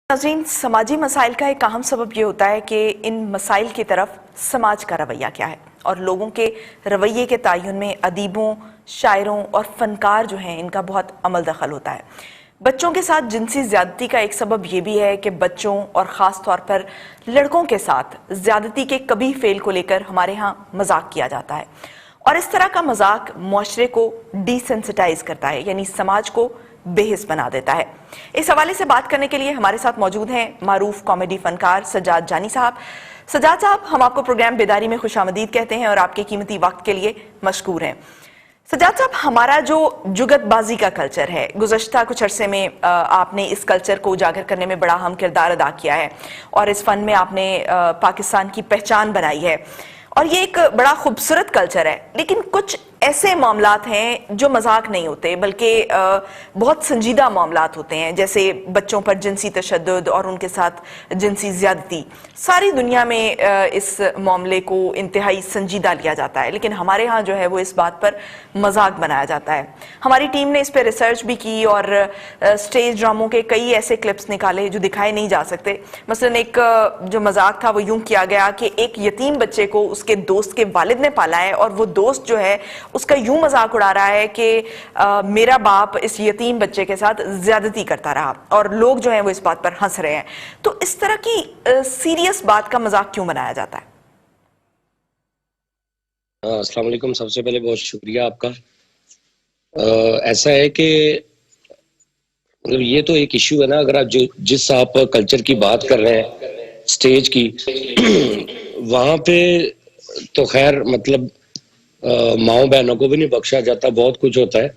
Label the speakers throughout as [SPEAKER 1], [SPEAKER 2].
[SPEAKER 1] नाज़रीन, समाजी मसाइल का एक अहम सबब ये होता है कि इन मसाइल की तरफ समाज का रवैया क्या है, और लोगों के रवैये के तयन में अदीबों, शायरों और फनकार जो हैं इनका बहुत अमल दखल होता है। बच्चों के साथ जिनसी ज़्यादती का एक सबब ये भी है कि बच्चों और ख़ास तौर पर लड़कों के साथ ज़्यादती के कभी फेल को लेकर हमारे यहाँ मजाक किया जाता है, और इस तरह का मजाक मुआशरे को डिसेंसिटाइज करता है, यानी समाज को बेहिस बना देता है। इस हवाले से बात करने के लिए हमारे साथ मौजूद हैं मारूफ कॉमेडी फनकार सज्जाद जानी साहब। सज्जाद साहब, हम आपको प्रोग्राम बेदारी में खुशामदीद कहते हैं और आपके कीमती वक्त के लिए मशकूर हैं। सज्जाद साहब, हमारा जो जुगतबाजी का कल्चर है, गुज़श्ता कुछ अरसे में आपने इस कल्चर को उजागर करने में बड़ा अहम किरदार अदा किया है और इस फन में आपने पाकिस्तान की पहचान बनाई है, और ये एक बड़ा खूबसूरत कल्चर है। लेकिन कुछ ऐसे मामलात हैं जो मजाक नहीं होते बल्कि बहुत संजीदा मामलात होते हैं, जैसे बच्चों पर जिनसी तशद्दुद और उनके साथ जिनसी ज़्यादती। सारी दुनिया में इस मामले को इंतहाई संजीदा लिया जाता है, लेकिन हमारे यहाँ जो है वो इस बात पर मजाक बनाया जाता है। हमारी टीम ने इस पर रिसर्च भी की और स्टेज ड्रामों के कई ऐसे क्लिप्स निकाले जो दिखाए नहीं जा सकते। मसलन एक जो मजाक था वो यूं किया गया कि एक यतीम बच्चे को उसके दोस्त के वालिद ने पाला है, और वो दोस्त जो है उसका यूं मजाक उड़ा रहा है कि मेरा बाप इस यतीम बच्चे के साथ ज्यादती करता रहा, और लोग जो हैं वो इस बात पर हंस रहे हैं। तो इस तरह की सीरियस बात का मजाक क्यों बनाया जाता है?
[SPEAKER 2] अस्सलाम वालेकुम। सबसे पहले बहुत शुक्रिया आपका। ऐसा है कि मतलब ये तो एक इश्यू है ना, अगर आप जिस आप कल्चर की बात कर रहे हैं स्टेज की वहां पे तो खैर मतलब माओ बहनों को भी नहीं बख्शा जाता, बहुत कुछ होता है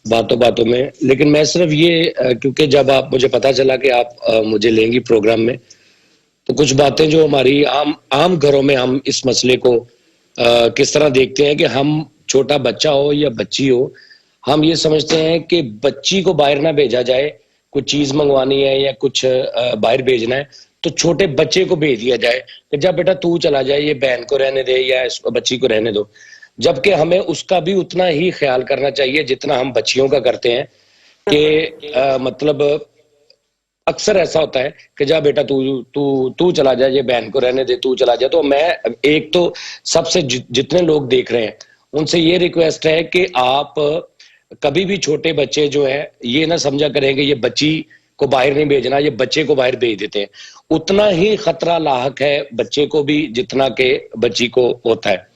[SPEAKER 2] बातों बातों में। लेकिन मैं सिर्फ ये क्योंकि जब आप मुझे पता चला कि आप मुझे लेंगी प्रोग्राम में, तो कुछ बातें जो हमारी आम घरों में हम इस मसले को किस तरह देखते हैं कि हम छोटा बच्चा हो या बच्ची हो, हम ये समझते हैं कि बच्ची को बाहर ना भेजा जाए, कुछ चीज मंगवानी है या कुछ बाहर भेजना है तो छोटे बच्चे को भेज दिया जाए कि जब बेटा तू चला जाए, ये बहन को रहने दे या इस बच्ची को रहने दो। जबकि हमें उसका भी उतना ही ख्याल करना चाहिए जितना हम बच्चियों का करते हैं कि मतलब अक्सर ऐसा होता है कि जा बेटा तू तू तू चला जाए, ये बहन को रहने दे, तू चला जाए। तो मैं एक तो सबसे जितने लोग देख रहे हैं उनसे ये रिक्वेस्ट है कि आप कभी भी छोटे बच्चे जो है ये ना समझा करेंगे ये बच्ची को बाहर नहीं भेजना, ये बच्चे को बाहर भेज देते हैं। उतना ही खतरा लाहक है बच्चे को भी जितना के बच्ची को होता है।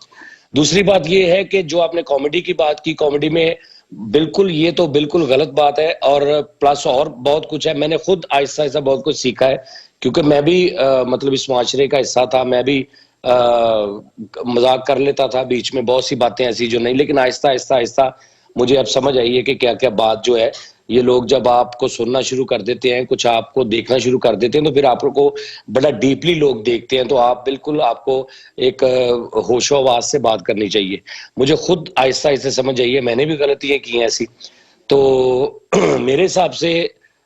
[SPEAKER 2] दूसरी बात ये है कि जो आपने कॉमेडी की बात की, कॉमेडी में बिल्कुल ये तो बिल्कुल गलत बात है, और प्लस और बहुत कुछ है। मैंने खुद आहिस्ता आहिस्ता बहुत कुछ सीखा है, क्योंकि मैं भी मतलब इस मुआशरे का हिस्सा था। मैं भी मजाक कर लेता था बीच में, बहुत सी बातें ऐसी जो नहीं, लेकिन आहिस्ता आहिस्ता आहिस्ता मुझे अब समझ आई है कि क्या क्या बात जो है ये लोग जब आपको सुनना शुरू कर देते हैं, कुछ आपको देखना शुरू कर देते हैं, तो फिर आपको बड़ा डीपली लोग देखते हैं। तो आप बिल्कुल आपको एक होशो आवाज से बात करनी चाहिए। मुझे खुद आहिस्ता आहिस्ता समझ आई है, मैंने भी गलतियां की हैं ऐसी। तो मेरे हिसाब से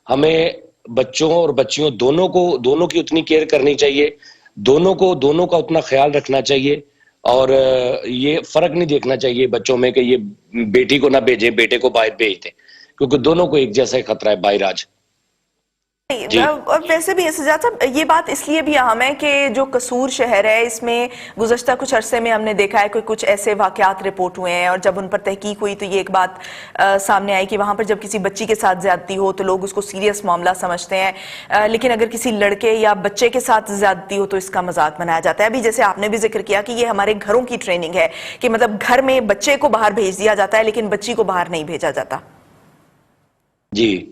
[SPEAKER 2] हमें बच्चों और बच्चियों दोनों की उतनी केयर करनी चाहिए, दोनों का उतना ख्याल रखना चाहिए, और ये फर्क नहीं देखना चाहिए बच्चों में कि ये बेटी को ना भेजे, बेटे को बाहर भेज दें, क्योंकि दोनों को एक जैसा ही खतरा है बाहर आज।
[SPEAKER 1] और वैसे भी सज्जाद साहब, ये बात इसलिए भी अहम है कि जो कसूर शहर है इसमें गुज़श्ता कुछ अरसे में हमने देखा है कि कुछ ऐसे वाकयात रिपोर्ट हुए हैं, और जब उन पर तहकीक हुई तो ये एक बात सामने आई कि वहां पर जब किसी बच्ची के साथ ज्यादती हो तो लोग उसको सीरियस मामला समझते हैं, लेकिन अगर किसी लड़के या बच्चे के साथ ज्यादती हो तो इसका मजाक बनाया जाता है। अभी जैसे आपने भी जिक्र किया कि ये हमारे घरों की ट्रेनिंग है कि मतलब घर में बच्चे को बाहर भेज दिया जाता है लेकिन बच्ची को बाहर नहीं भेजा जाता।
[SPEAKER 2] जी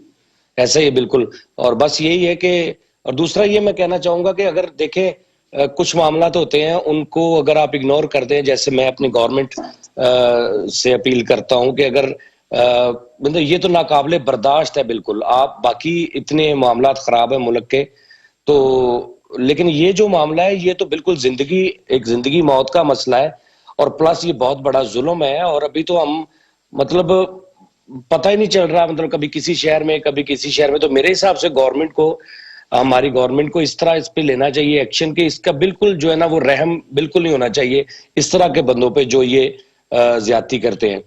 [SPEAKER 2] ऐसा ही बिल्कुल। और बस यही है कि, और दूसरा ये मैं कहना चाहूंगा कि अगर देखें कुछ मामला तो होते हैं उनको अगर आप इग्नोर कर दें, जैसे मैं अपनी गवर्नमेंट से अपील करता हूं कि अगर मतलब ये तो नाकाबिले बर्दाश्त है बिल्कुल, आप बाकी इतने मामला खराब है मुल्क के, तो लेकिन ये जो मामला है ये तो बिल्कुल जिंदगी मौत का मसला है, और प्लस ये बहुत बड़ा जुल्म है। और अभी तो हम मतलब पता ही नहीं चल रहा, मतलब कभी किसी शहर में कभी किसी शहर में। तो मेरे हिसाब से हमारी गवर्नमेंट को इस तरह इस पे लेना चाहिए एक्शन कि इसका बिल्कुल जो है ना वो रहम बिल्कुल नहीं होना चाहिए इस तरह के बंदों पे जो ये ज्यादती करते हैं।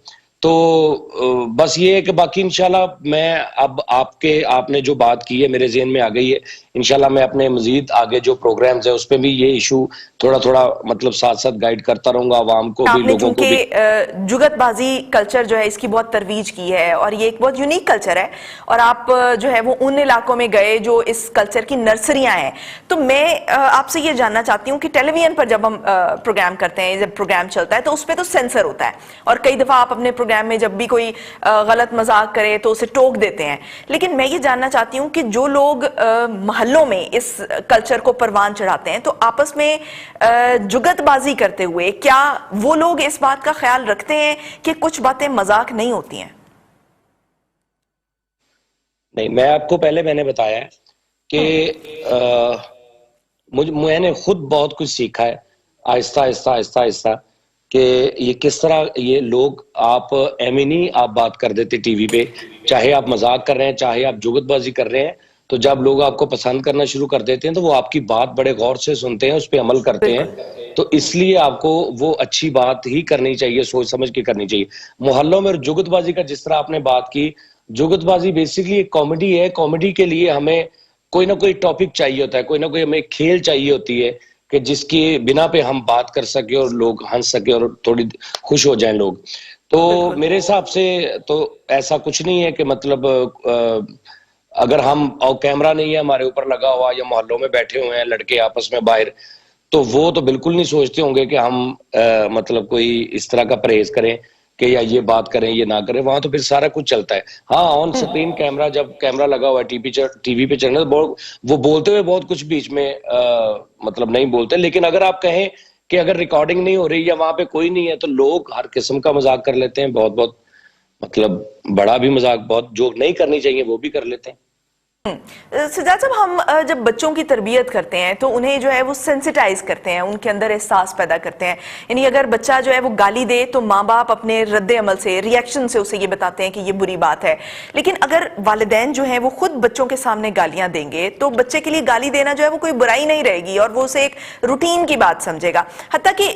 [SPEAKER 2] तो बस ये है कि बाकी इंशाल्लाह मैं अब आपने जो बात की है मेरे ज़हन में आ गई है। इंशाल्लाह मैं अपने मजीद आगे जो प्रोग्राम्स है उस पे भी ये इशू थोड़ा थोड़ा मतलब साथ साथ गाइड करता रहूंगा, आवाम को भी,
[SPEAKER 1] आपने
[SPEAKER 2] लोगों को
[SPEAKER 1] चूंकि
[SPEAKER 2] भी।
[SPEAKER 1] जुगतबाजी कल्चर जो है इसकी बहुत तरवीज की है और ये एक बहुत यूनिक कल्चर है, और आप जो है वो उन इलाकों में गए जो इस कल्चर की नर्सरियां हैं। तो मैं आपसे ये जानना चाहती हूँ कि टेलीविजन पर जब हम प्रोग्राम करते हैं, जब प्रोग्राम चलता है तो उस पर तो सेंसर होता है, और कई दफा आप अपने प्रोग्राम में जब भी कोई गलत मजाक करे तो उसे टोक देते हैं। लेकिन मैं ये जानना चाहती हूँ कि जो लोग मोहल्लों में इस कल्चर को परवान चढ़ाते हैं तो आपस में जुगतबाजी करते हुए क्या वो लोग इस बात का ख्याल रखते हैं कि कुछ बातें मजाक नहीं होती हैं?
[SPEAKER 2] नहीं, मैं आपको पहले मैंने बताया है कि मैंने खुद बहुत कुछ सीखा है आहिस्ता आहिस्ता आहिस्ता आहिस्ता कि ये किस तरह ये लोग, आप एमिनी आप बात कर देते टीवी पे, चाहे आप मजाक कर रहे हैं चाहे आप जुगतबाजी कर रहे हैं, तो जब लोग आपको पसंद करना शुरू कर देते हैं तो वो आपकी बात बड़े गौर से सुनते हैं, उस पर अमल करते हैं। तो इसलिए आपको वो अच्छी बात ही करनी चाहिए, सोच समझ के करनी चाहिए। मोहल्लों में जुगतबाजी का जिस तरह आपने बात की, जुगतबाजी बेसिकली एक कॉमेडी है। कॉमेडी के लिए हमें कोई ना कोई टॉपिक चाहिए होता है, कोई ना कोई हमें खेल चाहिए होती है कि जिसके बिना पे हम बात कर सके और लोग हंस सके और थोड़ी खुश हो जाएं लोग। तो मेरे हिसाब से तो ऐसा कुछ नहीं है कि मतलब अगर हम, और कैमरा नहीं है हमारे ऊपर लगा हुआ या मोहल्लों में बैठे हुए हैं लड़के आपस में बाहर, तो वो तो बिल्कुल नहीं सोचते होंगे कि हम मतलब कोई इस तरह का परहेज करें कि या ये बात करें ये ना करें। वहां तो फिर सारा कुछ चलता है। हाँ, ऑन स्क्रीन कैमरा, जब कैमरा लगा हुआ है टीवी पे चलना, तो वो बोलते हुए बहुत कुछ बीच में मतलब नहीं बोलते। लेकिन अगर आप कहें कि अगर रिकॉर्डिंग नहीं हो रही या वहां पे कोई नहीं है तो लोग हर किस्म का मजाक कर लेते हैं, बहुत बहुत मतलब बड़ा भी मजाक, बहुत जो नहीं करनी चाहिए वो भी कर लेते हैं।
[SPEAKER 1] सजाद साहब, हम जब बच्चों की तरबियत करते हैं तो उन्हें जो है वो सेंसिटाइज करते हैं, उनके अंदर एहसास पैदा करते हैं। यानी अगर बच्चा जो है वो गाली दे तो माँ बाप अपने रद्द अमल से, रिएक्शन से उसे ये बताते हैं कि ये बुरी बात है। लेकिन अगर वालिदैन जो है वो खुद बच्चों के सामने गालियां देंगे तो बच्चे के लिए गाली देना जो है वो कोई बुराई नहीं रहेगी और वो उसे एक रूटीन की बात समझेगा। हत्ता कि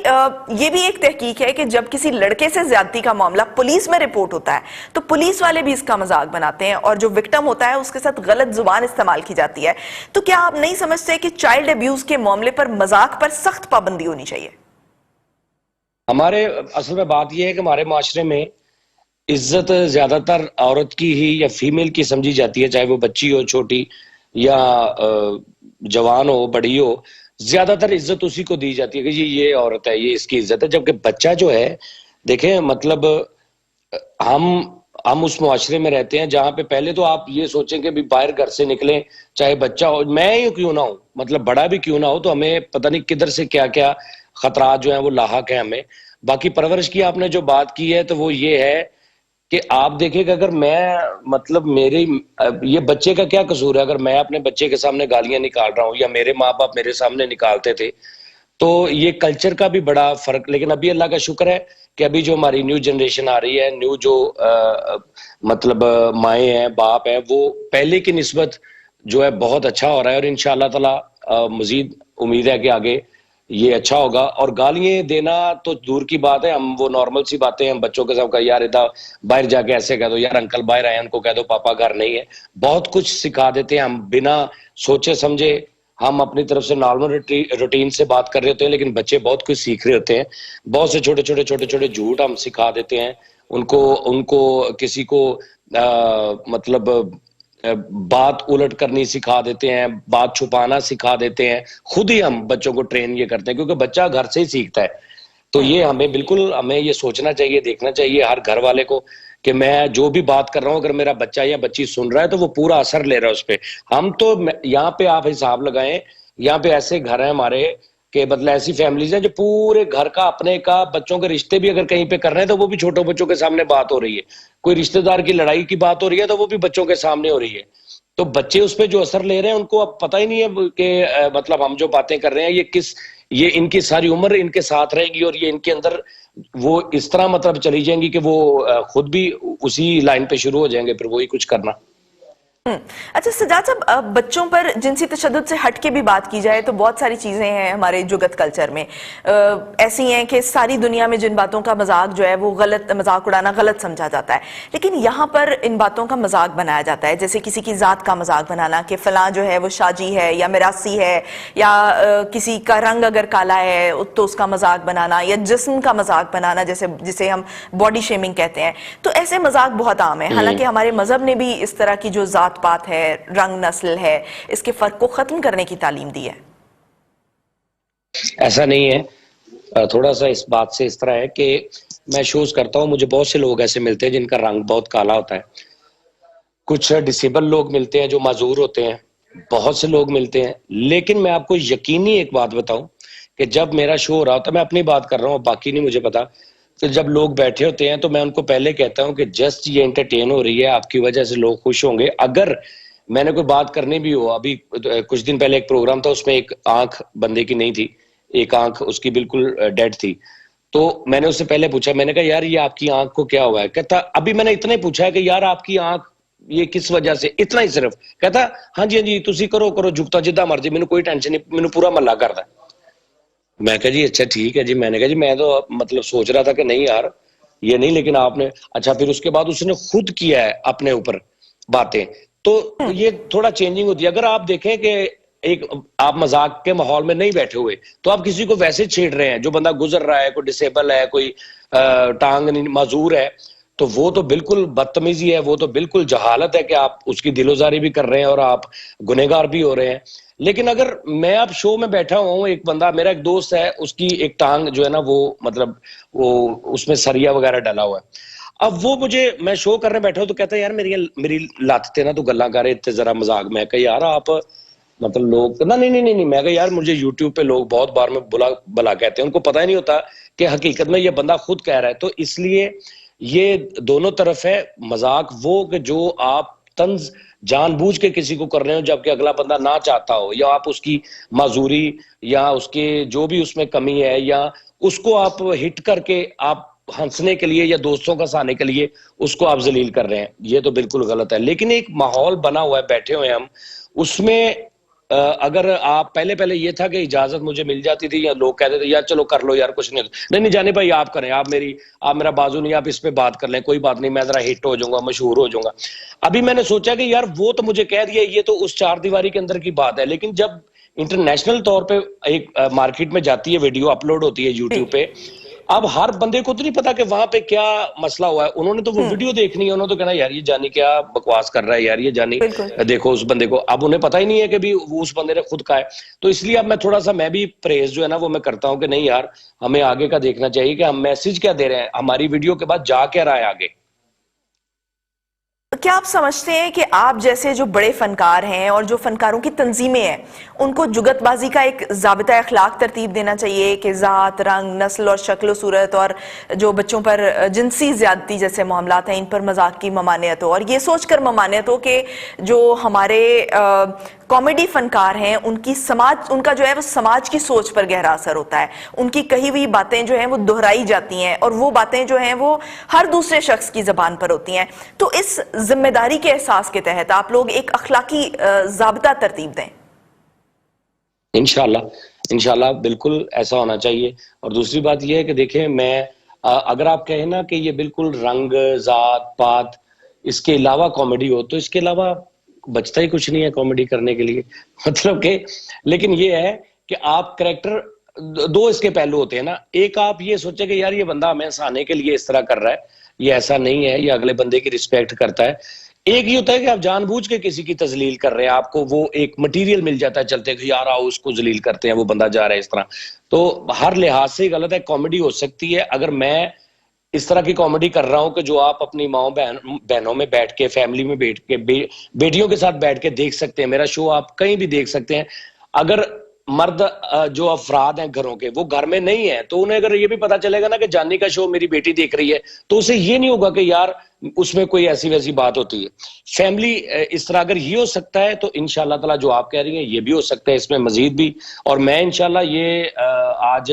[SPEAKER 1] ये भी एक तहकीक है कि जब किसी लड़के से ज्यादती का मामला पुलिस में रिपोर्ट होता है तो पुलिस वाले भी इसका मजाक बनाते हैं और जो विक्टिम होता है उसके साथ गलत जुबान इस्तेमाल की जाती है। तो क्या आप नहीं समझते कि चाइल्ड अब्यूज के मामले पर मजाक पर सख्त पाबंदी होनी चाहिए?
[SPEAKER 2] हमारे असल में बात यह है कि हमारे माशरे में इज्जत ज्यादातर औरत की ही या फीमेल की समझी जाती है, चाहे वो बच्ची हो छोटी या जवान हो बड़ी हो। ज्यादातर इज्जत उसी को दी जाती है कि ये औरत है, ये इसकी इज्जत है। जबकि बच्चा जो है, देखें मतलब हम उस मुआशरे में रहते हैं जहां पे पहले तो आप ये सोचें कि भी बाहर घर से निकलें, चाहे बच्चा हो, मैं ही क्यों ना हो, मतलब बड़ा भी क्यों ना हो, तो हमें पता नहीं किधर से क्या क्या खतरात जो है वो लाहक है हमें। बाकी परवरिश की आपने जो बात की है तो वो ये है कि आप देखिए कि अगर मैं मतलब मेरे ये बच्चे का क्या कसूर है, अगर मैं अपने बच्चे के सामने गालियां निकाल रहा हूँ या मेरे माँ बाप मेरे सामने निकालते थे, तो ये कल्चर का भी बड़ा फर्क। लेकिन अभी अल्लाह का शुक्र है कि अभी जो हमारी न्यू जनरेशन आ रही है, न्यू जो मतलब माएँ हैं बाप हैं, वो पहले की निस्बत जो है बहुत अच्छा हो रहा है और इंशाअल्लाह ताला मजीद उम्मीद है कि आगे ये अच्छा होगा। और गालियां देना तो दूर की बात है, हम वो नॉर्मल सी बातें हम बच्चों के साथ का, यार इधर बाहर जाके ऐसे कह दो, यार अंकल बाहर आए उनको कह दो पापा घर नहीं है, बहुत कुछ सिखा देते हैं हम बिना सोचे समझे। हम अपनी तरफ से नॉर्मल रूटीन से बात कर रहे होते हैं लेकिन बच्चे बहुत कुछ सीख रहे होते हैं। बहुत से छोटे छोटे छोटे छोटे झूठ हम सिखा देते हैं उनको उनको किसी को मतलब बात उलट करनी सिखा देते हैं, बात छुपाना सिखा देते हैं। खुद ही हम बच्चों को ट्रेन ये करते हैं क्योंकि बच्चा घर से ही सीखता है। तो ये हमें बिल्कुल हमें ये सोचना चाहिए, देखना चाहिए हर घर वाले को कि मैं जो भी बात कर रहा हूँ अगर मेरा बच्चा या बच्ची सुन रहा है तो वो पूरा असर ले रहा है उस पर। हम तो यहाँ पे आप हिसाब लगाएं, यहाँ पे ऐसे घर हैं हमारे कि मतलब ऐसी फैमिलीज हैं जो पूरे घर का अपने का बच्चों के रिश्ते भी अगर कहीं पे कर रहे हैं तो वो भी छोटे बच्चों के सामने बात हो रही है। कोई रिश्तेदार की लड़ाई की बात हो रही है तो वो भी बच्चों के सामने हो रही है। तो बच्चे उस पर जो असर ले रहे हैं उनको अब पता ही नहीं है कि मतलब हम जो बातें कर रहे हैं ये इनकी सारी उम्र इनके साथ रहेगी और ये इनके अंदर वो इस तरह मतलब चली जाएंगी कि वो खुद भी उसी लाइन पे शुरू हो जाएंगे फिर वही कुछ करना।
[SPEAKER 1] अच्छा सजाद साहब, बच्चों पर जिनसी तशद्दुद से हट के भी बात की जाए तो बहुत सारी चीजें हैं हमारे जुगत कल्चर में ऐसी हैं कि सारी दुनिया में जिन बातों का मजाक जो है वो गलत, मजाक उड़ाना गलत समझा जाता है, लेकिन यहाँ पर इन बातों का मजाक बनाया जाता है। जैसे किसी की जात का मजाक बनाना कि फलां जो है वो शाजी है या मिरासी है, या किसी का रंग अगर काला है तो उसका मजाक बनाना, या जिस्म का मजाक बनाना जैसे जिसे हम बॉडी शेमिंग कहते हैं। तो ऐसे मजाक बहुत आम है। हालांकि हमारे मजहब ने भी इस तरह की जो जात पात है, रंग नस्ल है, इसके फर्क को खत्म करने की तालीम दी है।
[SPEAKER 2] ऐसा नहीं है। थोड़ा सा इस बात से इस तरह है कि मैं शोज करता हूँ, मुझे बहुत से लोग ऐसे मिलते हैं जिनका रंग बहुत काला होता है, कुछ डिसेबल लोग मिलते हैं जो माजूर होते हैं, बहुत से लोग मिलते हैं। लेकिन मैं आपको यकीनी एक बात बताऊं कि जब मेरा शो हो रहा होता है, मैं अपनी बात कर रहा हूँ, बाकी नहीं मुझे पता, तो जब लोग बैठे होते हैं तो मैं उनको पहले कहता हूं कि जस्ट ये एंटरटेन हो रही है, आपकी वजह से लोग खुश होंगे। अगर मैंने कोई बात करनी भी हो, अभी कुछ दिन पहले एक प्रोग्राम था, उसमें एक आंख बंदे की नहीं थी, एक आंख उसकी बिल्कुल डेड थी। तो मैंने उससे पहले पूछा, मैंने कहा यार ये आपकी आंख को क्या हुआ है? कहता अभी मैंने इतना ही पूछा है कि यार आपकी आंख ये किस वजह से, इतना ही सिर्फ। कहता हाँ जी तुसी करो करो, झुकता जिद्दा मर्जी, मैंने कोई टेंशन नहीं, मैंने पूरा मल्ला करदा। मैं कहा जी अच्छा ठीक है जी। मैंने कहा जी मैं तो मतलब सोच रहा था कि नहीं यार ये नहीं, लेकिन आपने अच्छा। फिर उसके बाद उसने खुद किया है अपने ऊपर बातें, तो ये थोड़ा चेंजिंग होती है। अगर आप देखें कि एक आप मजाक के माहौल में नहीं बैठे हुए तो आप किसी को वैसे छेड़ रहे हैं, जो बंदा गुजर रहा है, कोई डिसेबल है, कोई टांग नहीं माजूर है, तो वो तो बिल्कुल बदतमीजी है, वो तो बिल्कुल जहालत है कि आप उसकी दिलोजारी भी कर रहे हैं और आप गुनहगार भी हो रहे हैं। लेकिन अगर मैं अब शो में बैठा हुआ हूँ, एक बंदा मेरा एक दोस्त है, उसकी एक टांग जो है ना वो मतलब वो उसमें सरिया वगैरह डाला हुआ है। अब वो मुझे, मैं शो करने बैठा हूँ तो कहता है यार मेरी लत ते ना तू गल्ला कर इतने जरा मजाक। मैं कहा यार आप मतलब लोग ना नहीं। मैं कहा यार मुझे यूट्यूब पे लोग बहुत बार में बुला भला कहते हैं, उनको पता ही नहीं होता कि हकीकत में ये बंदा खुद कह रहा है। तो इसलिए ये दोनों तरफ है मजाक, वो कि जो आप तंज जानबूझ के किसी को कर रहे हो जबकि अगला बंदा ना चाहता हो, या आप उसकी माजूरी या उसके जो भी उसमें कमी है, या उसको आप हिट करके आप हंसने के लिए या दोस्तों का सहाने के लिए उसको आप जलील कर रहे हैं, ये तो बिल्कुल गलत है। लेकिन एक माहौल बना हुआ है, बैठे हुए हैं हम उसमें, अगर आप पहले ये था कि इजाजत मुझे मिल जाती थी या लोग कहते थे यार चलो कर लो यार कुछ नहीं जाने भाई आप करें, आप मेरा बाजू नहीं, आप इस पे बात कर लें, कोई बात नहीं, मैं जरा हिट हो जाऊंगा, मशहूर हो जाऊंगा। अभी मैंने सोचा कि यार वो तो मुझे कह दिया, ये तो उस चार दीवारी के अंदर की बात है। लेकिन जब इंटरनेशनल तौर पे एक मार्केट में जाती है, वीडियो अपलोड होती है यूट्यूब पे, अब हर बंदे को तो नहीं पता कि वहां पे क्या मसला हुआ है। उन्होंने तो वो वीडियो देखनी है, उन्होंने तो कहना यार ये जानी क्या बकवास कर रहा है, यार ये जानी देखो उस बंदे को। अब उन्हें पता ही नहीं है कि भी वो उस बंदे ने खुद कहा है। तो इसलिए अब मैं थोड़ा सा, मैं भी परहेज जो है ना वो मैं करता हूँ कि नहीं यार हमें आगे का देखना चाहिए कि हम मैसेज क्या दे रहे हैं, हमारी वीडियो के बाद जा क्या रहा है आगे।
[SPEAKER 1] क्या आप समझते हैं कि आप जैसे जो बड़े फनकार हैं और जो फनकारों की तंजीमें हैं, उनको जुगतबाजी का एक ज़ाबिता अखलाक तरतीब देना चाहिए कि ज़ात, रंग, नस्ल और शक्ल सूरत और जो बच्चों पर जिनसी ज़्यादती जैसे मामलात हैं इन पर मजाक की ममानियत हो, और ये सोचकर ममानियत हो कि जो हमारे कॉमेडी फनकार हैं उनका जो है वो समाज की सोच पर गहरा असर होता है, उनकी कही हुई बातें जो हैं वो दोहराई जाती हैं और वो बातें जो हैं वो हर दूसरे शख्स की जबान पर होती हैं। तो इस जिम्मेदारी के एहसास के तहत आप लोग एक अखलाकी ज़ाबिता तरतीब दें।
[SPEAKER 2] इंशाल्लाह बिल्कुल ऐसा होना चाहिए। और दूसरी बात यह है कि देखें, मैं अगर आप कहें ना कि ये बिल्कुल रंग, जात पात इसके अलावा कॉमेडी हो, तो इसके अलावा बचता ही कुछ नहीं है कॉमेडी करने के लिए। मतलब कि, लेकिन ये है कि आप कैरेक्टर, दो इसके पहलू होते हैं ना। एक आप ये सोचे कि यार ये बंदा हमें हंसाने के लिए इस तरह कर रहा है, ये ऐसा नहीं है, ये अगले बंदे की रिस्पेक्ट करता है। एक ही होता है कि आप जानबूझ के किसी की तजलील कर रहे हैं, आपको वो एक मटेरियल मिल जाता है चलते कि यार आओ उसको जलील करते हैं, वो बंदा जा रहा है इस तरह। तो हर लिहाज से गलत है। कॉमेडी हो सकती है अगर मैं इस तरह की कॉमेडी कर रहा हूं कि जो आप अपनी माओ बहनों में बैठ के, फैमिली में बैठ के, बेटियों के साथ बैठ के देख सकते हैं। मेरा शो आप कहीं भी देख सकते हैं। अगर मर्द जो अफराद हैं घरों के, वो घर में नहीं है, तो उन्हें अगर ये भी पता चलेगा ना कि जानी का शो मेरी बेटी देख रही है, तो उसे ये नहीं होगा कि यार उसमें कोई ऐसी वैसी बात होती है। फैमिली इस तरह अगर ये हो सकता है तो इंशाल्लाह ताला जो आप कह रही हैं ये भी हो सकता है, इसमें मजीद भी। और मैं इंशाल्लाह ये आज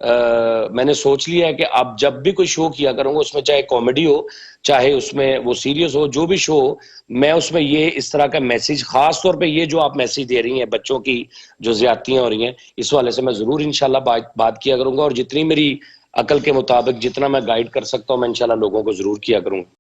[SPEAKER 2] मैंने सोच लिया है कि अब जब भी कोई शो किया करूंगा उसमें चाहे कॉमेडी हो चाहे उसमें वो सीरियस हो, जो भी शो हो, मैं उसमें ये इस तरह का मैसेज, खास तौर पे ये जो आप मैसेज दे रही हैं बच्चों की जो ज्यादतियां हो रही हैं, इस वाले से मैं जरूर इंशाल्लाह बात किया करूंगा और जितनी मेरी अकल के मुताबिक जितना मैं गाइड कर सकता हूं मैं इंशाल्लाह लोगों को जरूर किया करूंगा।